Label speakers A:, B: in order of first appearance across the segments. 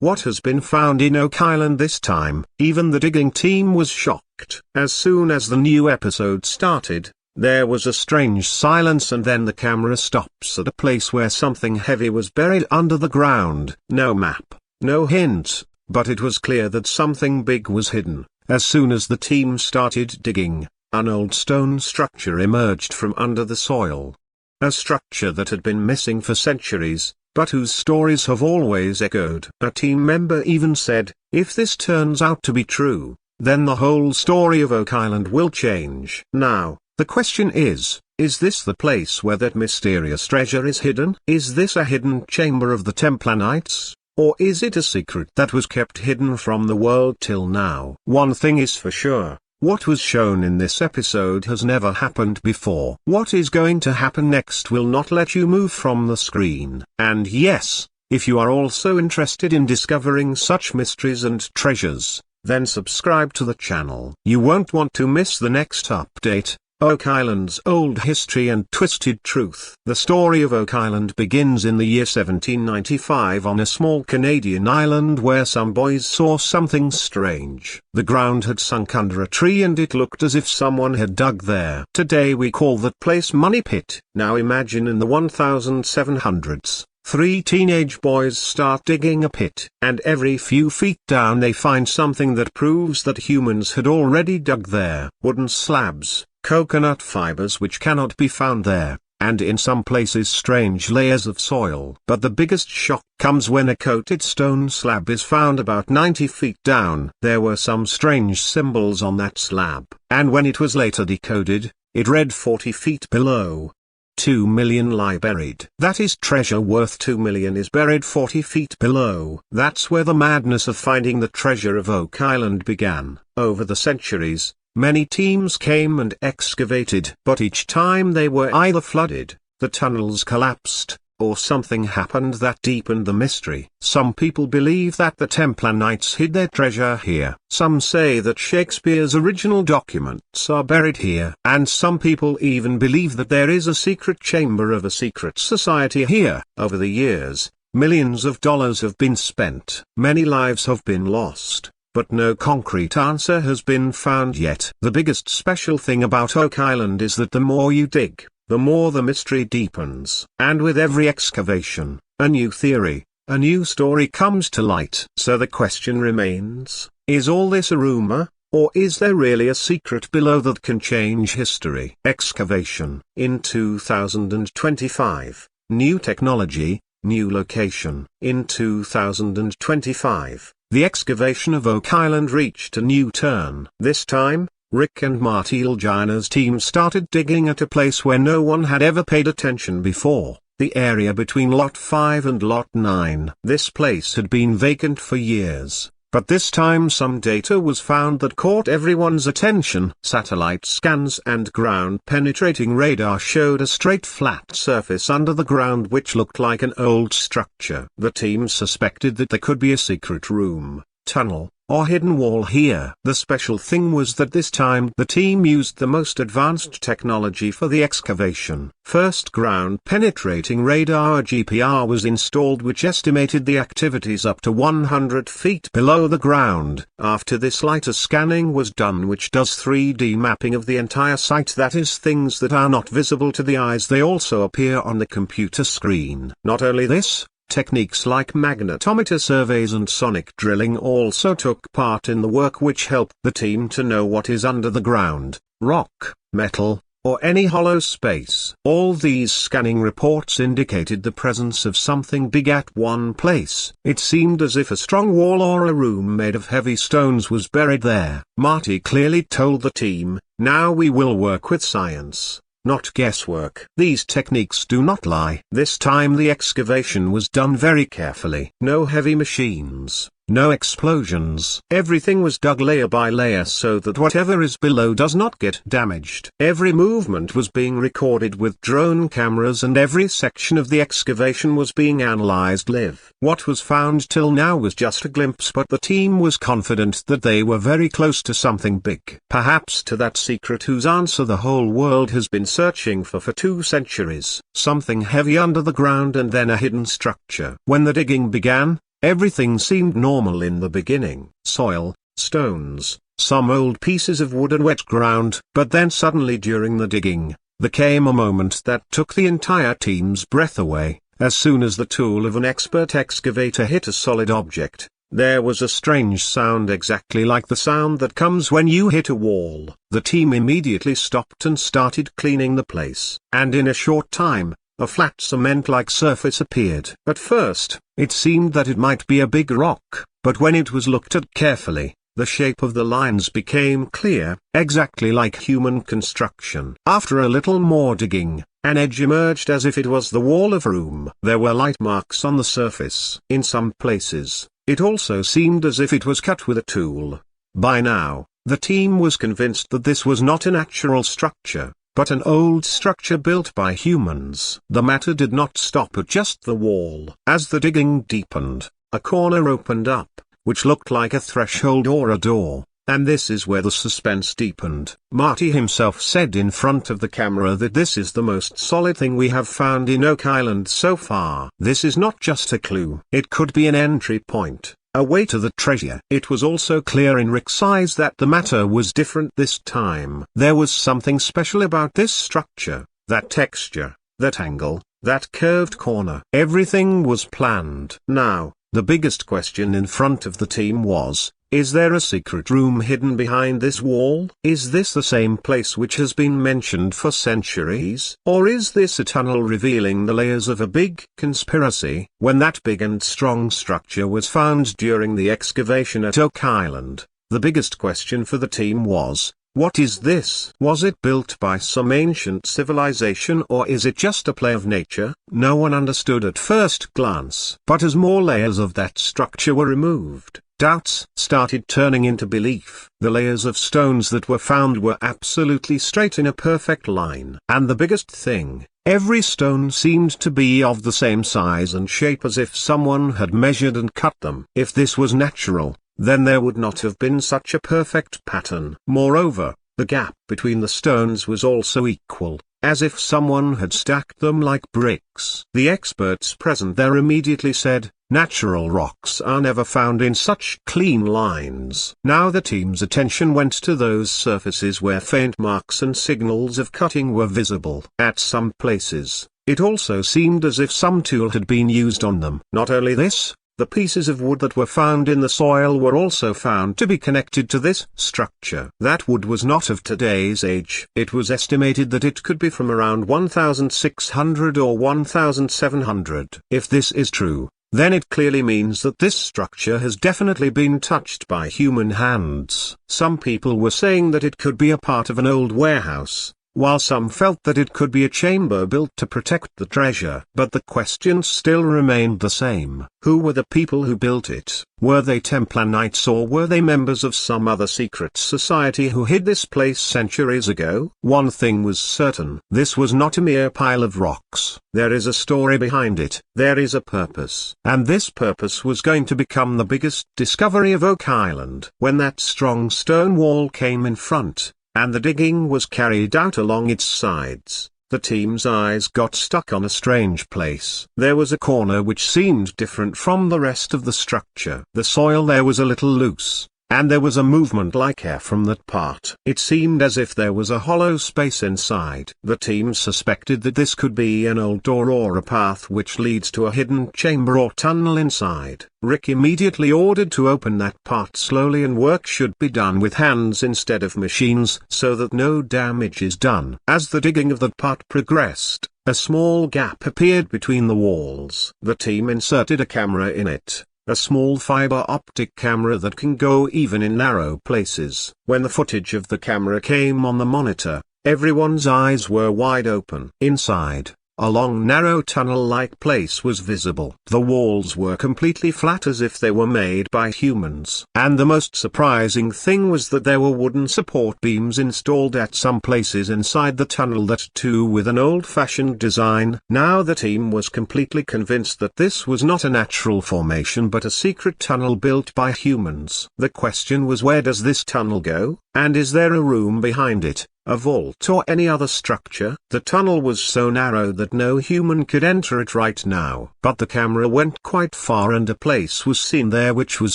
A: what has been found in Oak Island this time? Even the digging team was shocked. As soon as the new episode started, there was a strange silence, and then the camera stops at a place where something heavy was buried under the ground. No map, no hint, but it was clear that something big was hidden. As soon as the team started digging, an old stone structure emerged from under the soil. A structure that had been missing for centuries, but whose stories have always echoed. A team member even said, "If this turns out to be true, then the whole story of Oak Island will change." Now, the question is this the place where that mysterious treasure is hidden? Is this a hidden chamber of the Templar Knights? Or is it a secret that was kept hidden from the world till now? One thing is for sure, what was shown in this episode has never happened before. What is going to happen next will not let you move from the screen. And yes, if you are also interested in discovering such mysteries and treasures, then subscribe to the channel. You won't want to miss the next update. Oak Island's old history and twisted truth. The story of Oak Island begins in the year 1795 on a small Canadian island where some boys saw something strange. The ground had sunk under a tree and it looked as if someone had dug there. Today we call that place Money Pit. Now imagine in the 1700s. 3 teenage boys start digging a pit, and every few feet down they find something that proves that humans had already dug there. Wooden slabs, coconut fibers which cannot be found there, and in some places strange layers of soil. But the biggest shock comes when a coated stone slab is found about 90 feet down. There were some strange symbols on that slab, and when it was later decoded, it read 40 feet below. 2 million lie buried. That is, treasure worth 2 million is buried 40 feet below. That's where the madness of finding the treasure of Oak Island began. Over the centuries, many teams came and excavated, but each time they were either flooded, the tunnels collapsed, or something happened that deepened the mystery. Some people believe that the Templar Knights hid their treasure here. Some say that Shakespeare's original documents are buried here. And some people even believe that there is a secret chamber of a secret society here. Over the years, millions of dollars have been spent. Many lives have been lost, but no concrete answer has been found yet. The biggest special thing about Oak Island is that the more you dig, the more the mystery deepens. And with every excavation, a new theory, a new story comes to light. So the question remains, is all this a rumor, or is there really a secret below that can change history? Excavation. In 2025, new technology, new location. In 2025, the excavation of Oak Island reached a new turn. This time, Rick and Marty Ilgina's team started digging at a place where no one had ever paid attention before, the area between Lot 5 and Lot 9. This place had been vacant for years, but this time some data was found that caught everyone's attention. Satellite scans and ground-penetrating radar showed a straight flat surface under the ground which looked like an old structure. The team suspected that there could be a secret room, tunnel, or hidden wall here. The special thing was that this time the team used the most advanced technology for the excavation. First, ground-penetrating radar (GPR) was installed, which estimated the activities up to 100 feet below the ground. After this, lighter scanning was done, which does 3D mapping of the entire site. That is, things that are not visible to the eyes, they also appear on the computer screen. Not only this, techniques like magnetometer surveys and sonic drilling also took part in the work, which helped the team to know what is under the ground: rock, metal, or any hollow space. All these scanning reports indicated the presence of something big at one place. It seemed as if a strong wall or a room made of heavy stones was buried there. Marty clearly told the team, "Now we will work with science, not guesswork." These techniques do not lie. This time the excavation was done very carefully. No heavy machines, no explosions. Everything was dug layer by layer so that whatever is below does not get damaged. Every movement was being recorded with drone cameras, and every section of the excavation was being analyzed live. What was found till now was just a glimpse, but the team was confident that they were very close to something big. Perhaps to that secret whose answer the whole world has been searching for 2 centuries. Something heavy under the ground and then a hidden structure. When the digging began, Everything seemed normal in the beginning. Soil, stones, some old pieces of wood and wet ground. But then suddenly during the digging, there came a moment that took the entire team's breath away. As soon as the tool of an expert excavator hit a solid object, there was a strange sound exactly like the sound that comes when you hit a wall. The team immediately stopped and started cleaning the place. And in a short time, a flat cement-like surface appeared. At first, it seemed that it might be a big rock, but when it was looked at carefully, the shape of the lines became clear, exactly like human construction. After a little more digging, an edge emerged as if it was the wall of a room. There were light marks on the surface. In some places, it also seemed as if it was cut with a tool. By now, the team was convinced that this was not a natural structure, but an old structure built by humans. The matter did not stop at just the wall. As the digging deepened, a corner opened up, which looked like a threshold or a door, and this is where the suspense deepened. Marty himself said in front of the camera that this is the most solid thing we have found in Oak Island so far. This is not just a clue. It could be an entry point, a way to the treasure. It was also clear in Rick's eyes that the matter was different this time. There was something special about this structure, that texture, that angle, that curved corner. Everything was planned. Now, the biggest question in front of the team was, is there a secret room hidden behind this wall? Is this the same place which has been mentioned for centuries? Or is this a tunnel revealing the layers of a big conspiracy? When that big and strong structure was found during the excavation at Oak Island, the biggest question for the team was, what is this? Was it built by some ancient civilization or is it just a play of nature? No one understood at first glance. But as more layers of that structure were removed, doubts started turning into belief. The layers of stones that were found were absolutely straight in a perfect line. And the biggest thing, every stone seemed to be of the same size and shape as if someone had measured and cut them. If this was natural, then there would not have been such a perfect pattern. Moreover, the gap between the stones was also equal, as if someone had stacked them like bricks. The experts present there immediately said, natural rocks are never found in such clean lines. Now the team's attention went to those surfaces where faint marks and signals of cutting were visible. At some places, it also seemed as if some tool had been used on them. Not only this, the pieces of wood that were found in the soil were also found to be connected to this structure. That wood was not of today's age. It was estimated that it could be from around 1600 or 1700. If this is true, then it clearly means that this structure has definitely been touched by human hands. Some people were saying that it could be a part of an old warehouse, while some felt that it could be a chamber built to protect the treasure. But the question still remained the same. Who were the people who built it? Were they Templar Knights or were they members of some other secret society who hid this place centuries ago? One thing was certain. This was not a mere pile of rocks. There is a story behind it. There is a purpose. And this purpose was going to become the biggest discovery of Oak Island. When that strong stone wall came in front, and the digging was carried out along its sides, the team's eyes got stuck on a strange place. There was a corner which seemed different from the rest of the structure. The soil there was a little loose, and there was a movement like air from that part. It seemed as if there was a hollow space inside. The team suspected that this could be an old door or a path which leads to a hidden chamber or tunnel inside. Rick immediately ordered to open that part slowly, and work should be done with hands instead of machines so that no damage is done. As the digging of that part progressed, a small gap appeared between the walls. The team inserted a camera in it. A small fiber optic camera that can go even in narrow places. When the footage of the camera came on the monitor, everyone's eyes were wide open. Inside, a long narrow tunnel-like place was visible. The walls were completely flat as if they were made by humans. And the most surprising thing was that there were wooden support beams installed at some places inside the tunnel, that too with an old-fashioned design. Now the team was completely convinced that this was not a natural formation but a secret tunnel built by humans. The question was, where does this tunnel go? And is there a room behind it? a vault or any other structure. The tunnel was so narrow that no human could enter it right now. But the camera went quite far and a place was seen there which was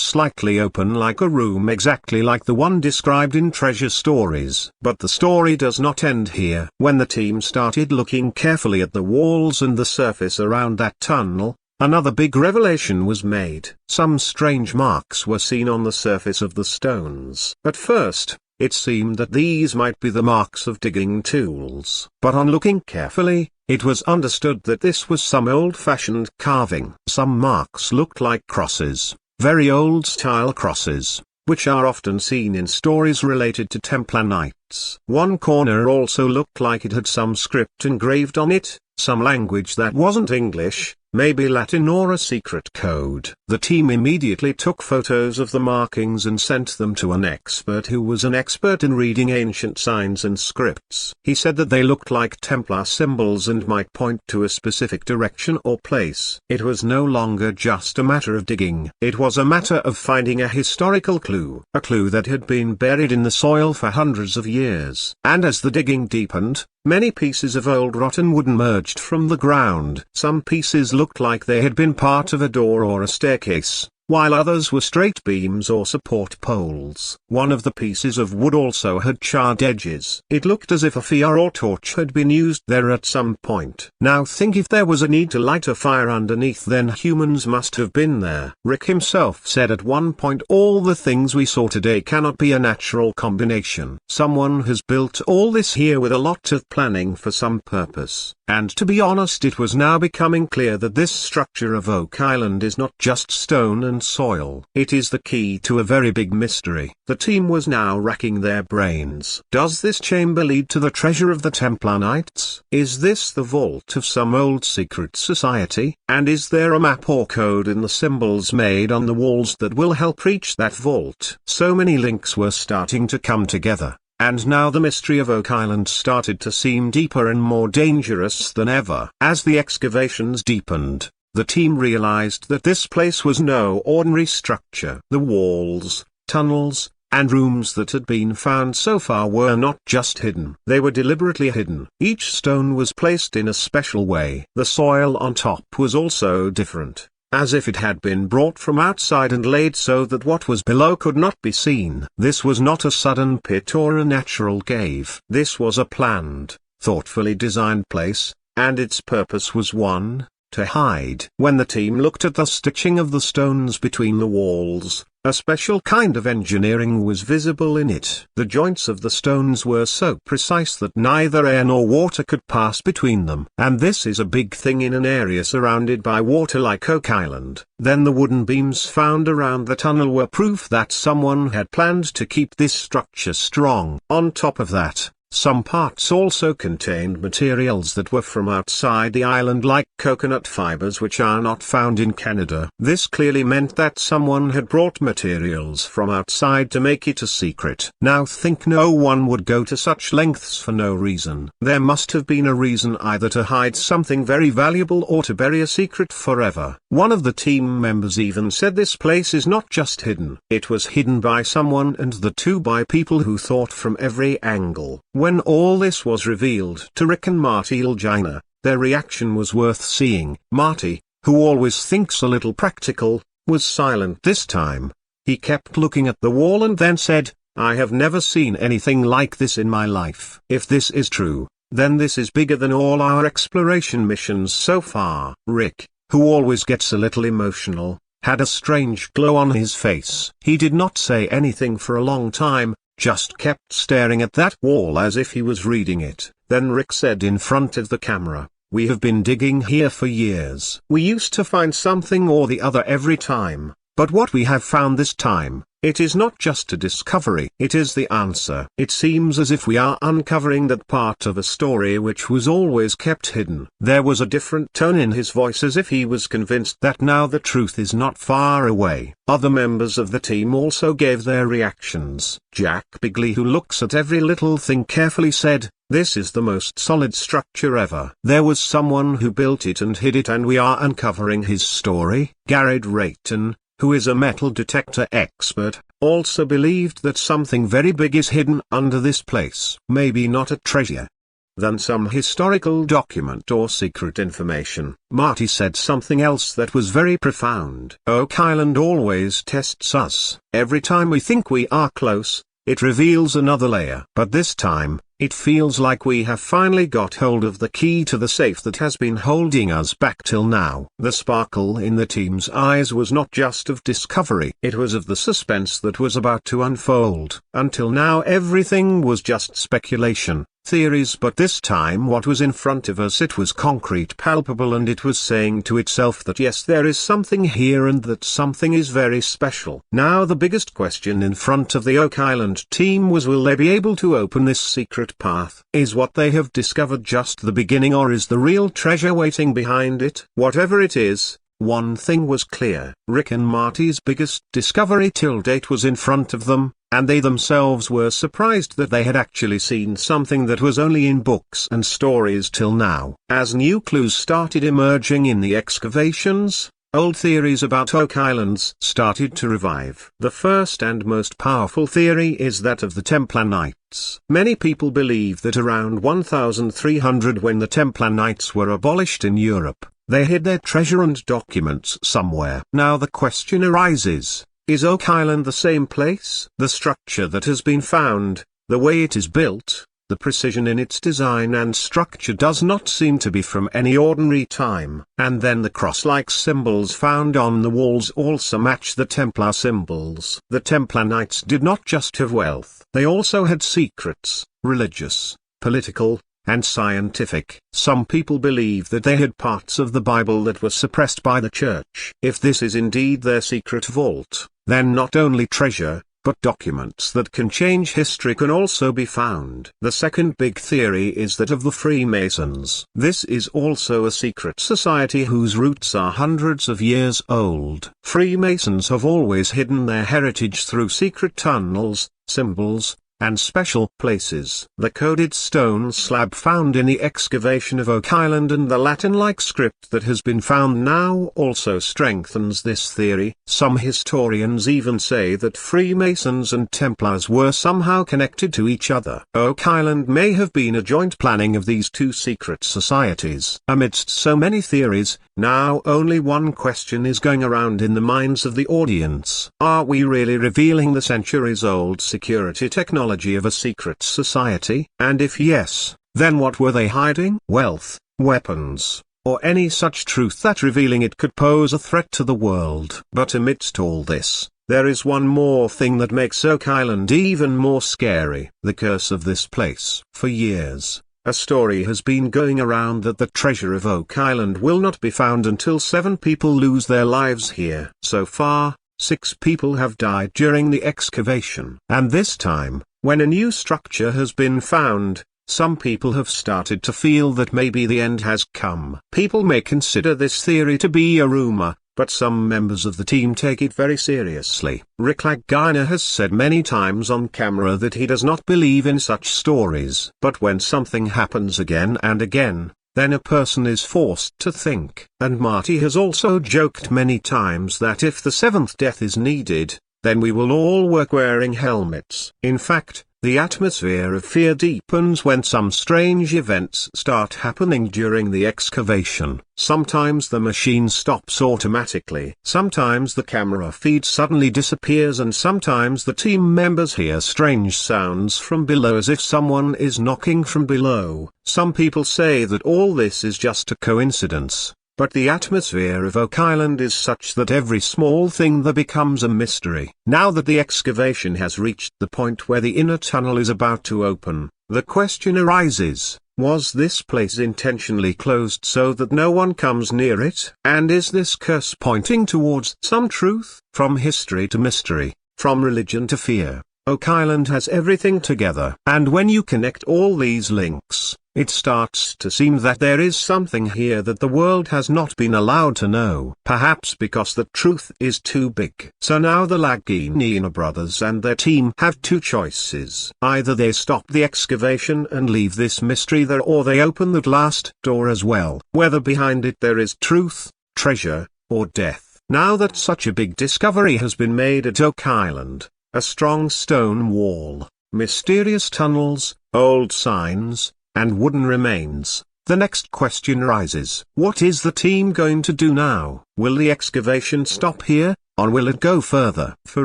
A: slightly open like a room exactly like the one described in Treasure Stories. But the story does not end here. When the team started looking carefully at the walls and the surface around that tunnel, another big revelation was made. Some strange marks were seen on the surface of the stones. At first, it seemed that these might be the marks of digging tools. But on looking carefully, it was understood that this was some old-fashioned carving. Some marks looked like crosses, very old-style crosses, which are often seen in stories related to Templar knights. One corner also looked like it had some script engraved on it, some language that wasn't English, maybe Latin or a secret code. The team immediately took photos of the markings and sent them to an expert who was an expert in reading ancient signs and scripts. He said that they looked like Templar symbols and might point to a specific direction or place. It was no longer just a matter of digging. It was a matter of finding a historical clue, a clue that had been buried in the soil for hundreds of years. And as the digging deepened, many pieces of old rotten wood emerged from the ground. Some pieces looked like they had been part of a door or a staircase, while others were straight beams or support poles. One of the pieces of wood also had charred edges. It looked as if a fire or torch had been used there at some point. Now think, if there was a need to light a fire underneath, then humans must have been there. Rick himself said at one point, all the things we saw today cannot be a natural combination. Someone has built all this here with a lot of planning for some purpose. And to be honest, it was now becoming clear that this structure of Oak Island is not just stone and soil. It is the key to a very big mystery. The team was now racking their brains. Does this chamber lead to the treasure of the Templar Knights? Is this the vault of some old secret society? And is there a map or code in the symbols made on the walls that will help reach that vault? So many links were starting to come together. And now the mystery of Oak Island started to seem deeper and more dangerous than ever. As the excavations deepened, the team realized that this place was no ordinary structure. The walls, tunnels, and rooms that had been found so far were not just hidden. They were deliberately hidden. Each stone was placed in a special way. The soil on top was also different, as if it had been brought from outside and laid so that what was below could not be seen. This was not a sudden pit or a natural cave. This was a planned, thoughtfully designed place, and its purpose was one, to hide. When the team looked at the stitching of the stones between the walls, a special kind of engineering was visible in it. The joints of the stones were so precise that neither air nor water could pass between them. And this is a big thing in an area surrounded by water like Oak Island. Then the wooden beams found around the tunnel were proof that someone had planned to keep this structure strong. On top of that, some parts also contained materials that were from outside the island, like coconut fibers, which are not found in Canada. This clearly meant that someone had brought materials from outside to make it a secret. Now think, no one would go to such lengths for no reason. There must have been a reason, either to hide something very valuable or to bury a secret forever. One of the team members even said this place is not just hidden. It was hidden by someone, and the two by people who thought from every angle. When all this was revealed to Rick and Marty Ilgina, their reaction was worth seeing. Marty, who always thinks a little practical, was silent this time. He kept looking at the wall and then said, "I have never seen anything like this in my life. If this is true, then this is bigger than all our exploration missions so far." Rick, who always gets a little emotional, had a strange glow on his face. He did not say anything for a long time, just kept staring at that wall as if he was reading it. Then Rick said in front of the camera, "We have been digging here for years. We used to find something or the other every time, but what we have found this time, it is not just a discovery, it is the answer. It seems as if we are uncovering that part of a story which was always kept hidden." There was a different tone in his voice, as if he was convinced that now the truth is not far away. Other members of the team also gave their reactions. Jack Bigley, who looks at every little thing carefully, said, "This is the most solid structure ever. There was someone who built it and hid it, and we are uncovering his story." Garrett Rayton, who is a metal detector expert, also believed that something very big is hidden under this place. Maybe not a treasure, than some historical document or secret information. Marty said something else that was very profound. Oak Island always tests us. Every time we think we are close, it reveals another layer. But this time, it feels like we have finally got hold of the key to the safe that has been holding us back till now. The sparkle in the team's eyes was not just of discovery. It was of the suspense that was about to unfold. Until now everything was just speculation, theories, but this time what was in front of us, it was concrete, palpable, and it was saying to itself that yes, there is something here and that something is very special. Now the biggest question in front of the Oak Island team was, will they be able to open this secret path? Is what they have discovered just the beginning, or is the real treasure waiting behind it? Whatever it is, one thing was clear. Rick and Marty's biggest discovery till date was in front of them, and they themselves were surprised that they had actually seen something that was only in books and stories till now. As new clues started emerging in the excavations, old theories about Oak Islands started to revive. The first and most powerful theory is that of the Templar Knights. Many people believe that around 1300, when the Templar Knights were abolished in Europe, they hid their treasure and documents somewhere. Now the question arises, is Oak Island the same place? The structure that has been found, the way it is built, the precision in its design and structure does not seem to be from any ordinary time. And then the cross-like symbols found on the walls also match the Templar symbols. The Templar Knights did not just have wealth, they also had secrets, religious, political, and scientific. Some people believe that they had parts of the Bible that were suppressed by the church. If this is indeed their secret vault, then not only treasure, but documents that can change history can also be found. The second big theory is that of the Freemasons. This is also a secret society whose roots are hundreds of years old. Freemasons have always hidden their heritage through secret tunnels, symbols, and special places. The coded stone slab found in the excavation of Oak Island and the Latin-like script that has been found now also strengthens this theory. Some historians even say that Freemasons and Templars were somehow connected to each other. Oak Island may have been a joint planning of these two secret societies. Amidst so many theories, now only one question is going around in the minds of the audience. Are we really revealing the centuries-old security technology of a secret society? And if yes, then what were they hiding? Wealth, weapons, or any such truth that revealing it could pose a threat to the world. But amidst all this, there is one more thing that makes Oak Island even more scary: the curse of this place. For years, a story has been going around that the treasure of Oak Island will not be found until 7 people lose their lives here. So far, 6 people have died during the excavation. And this time, when a new structure has been found, some people have started to feel that maybe the end has come. People may consider this theory to be a rumor, but some members of the team take it very seriously. Rick Lagina has said many times on camera that he does not believe in such stories. But when something happens again and again, then a person is forced to think. And Marty has also joked many times that if the 7th death is needed, then we will all work wearing helmets. In fact, the atmosphere of fear deepens when some strange events start happening during the excavation. Sometimes the machine stops automatically. Sometimes the camera feed suddenly disappears, and sometimes the team members hear strange sounds from below as if someone is knocking from below. Some people say that all this is just a coincidence. But the atmosphere of Oak Island is such that every small thing there becomes a mystery. Now that the excavation has reached the point where the inner tunnel is about to open, the question arises, was this place intentionally closed so that no one comes near it? And is this curse pointing towards some truth? From history to mystery, from religion to fear, Oak Island has everything together. And when you connect all these links, it starts to seem that there is something here that the world has not been allowed to know. Perhaps because the truth is too big. So now the Lagina brothers and their team have 2 choices. Either they stop the excavation and leave this mystery there, or they open that last door as well. Whether behind it there is truth, treasure, or death. Now that such a big discovery has been made at Oak Island, a strong stone wall, mysterious tunnels, old signs, and wooden remains. The next question rises. What is the team going to do now? Will the excavation stop here, or will it go further? For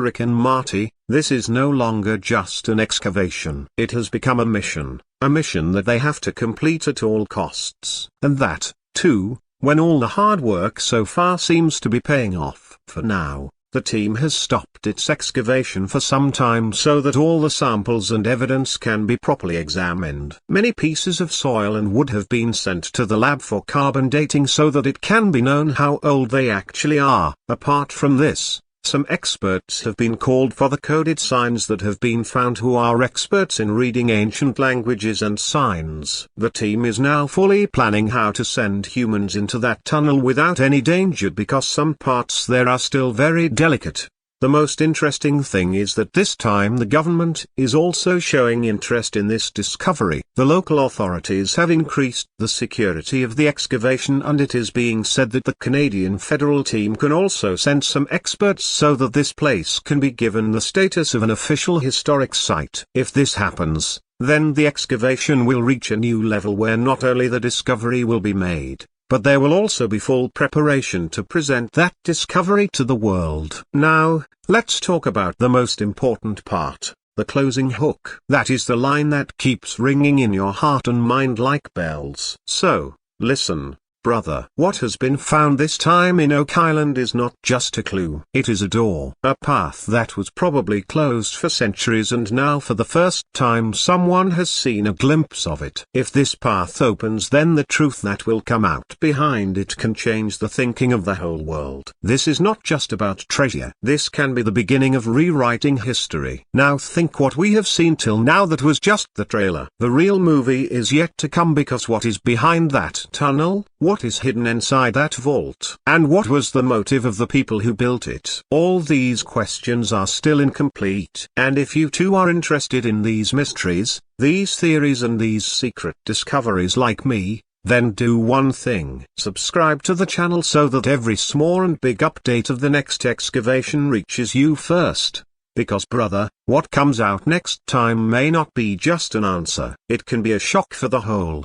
A: Rick and Marty, this is no longer just an excavation. It has become a mission that they have to complete at all costs. And that, too, when all the hard work so far seems to be paying off. For now, the team has stopped its excavation for some time so that all the samples and evidence can be properly examined. Many pieces of soil and wood have been sent to the lab for carbon dating so that it can be known how old they actually are. Apart from this, some experts have been called for the coded signs that have been found, who are experts in reading ancient languages and signs. The team is now fully planning how to send humans into that tunnel without any danger, because some parts there are still very delicate. The most interesting thing is that this time the government is also showing interest in this discovery. The local authorities have increased the security of the excavation, and it is being said that the Canadian federal team can also send some experts so that this place can be given the status of an official historic site. If this happens, then the excavation will reach a new level where not only the discovery will be made, but there will also be full preparation to present that discovery to the world. Now, let's talk about the most important part, the closing hook. That is the line that keeps ringing in your heart and mind like bells. So, listen, brother. What has been found this time in Oak Island is not just a clue. It is a door. A path that was probably closed for centuries, and now for the first time someone has seen a glimpse of it. If this path opens, then the truth that will come out behind it can change the thinking of the whole world. This is not just about treasure. This can be the beginning of rewriting history. Now think what we have seen till now, that was just the trailer. The real movie is yet to come, because what is behind that tunnel? What is hidden inside that vault? And what was the motive of the people who built it? All these questions are still incomplete. And if you too are interested in these mysteries, these theories and these secret discoveries like me, then do one thing. Subscribe to the channel so that every small and big update of the next excavation reaches you first. Because brother, what comes out next time may not be just an answer. It can be a shock for the whole